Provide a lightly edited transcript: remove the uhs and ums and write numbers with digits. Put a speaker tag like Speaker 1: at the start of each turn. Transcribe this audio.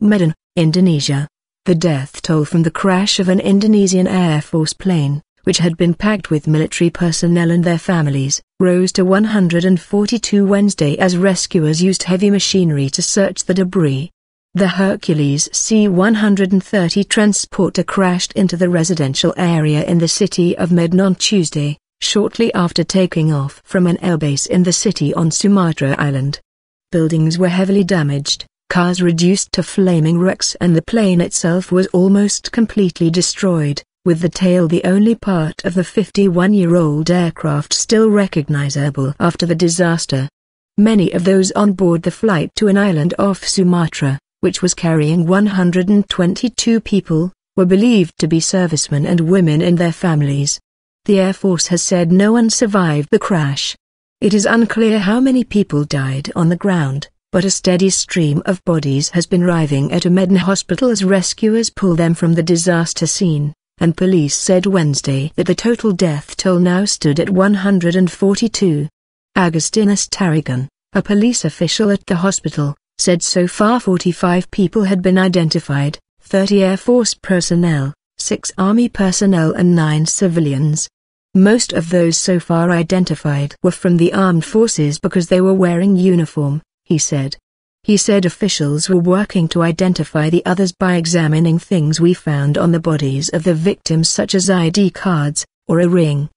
Speaker 1: Medan, Indonesia. The death toll from the crash of an Indonesian Air Force plane, which had been packed with military personnel and their families, rose to 142 Wednesday as rescuers used heavy machinery to search the debris. The Hercules C-130 transporter crashed into the residential area in the city of Medan on Tuesday, shortly after taking off from an airbase in the city on Sumatra Island. Buildings were heavily damaged, cars reduced to flaming wrecks, and the plane itself was almost completely destroyed, with the tail the only part of the 51-year-old aircraft still recognizable after the disaster. Many of those on board the flight to an island off Sumatra, which was carrying 122 people, were believed to be servicemen and women and their families. The Air Force has said no one survived the crash. It is unclear how many people died on the ground, but a steady stream of bodies has been arriving at a Medan hospital as rescuers pull them from the disaster scene, and police said Wednesday that the total death toll now stood at 142. Agustinus Tarragon, a police official at the hospital, said so far 45 people had been identified, 30 Air Force personnel, 6 Army personnel and 9 civilians. Most of those so far identified were from the armed forces because they were wearing uniform, he said. He said officials were working to identify the others by examining things we found on the bodies of the victims such as ID cards, or a ring,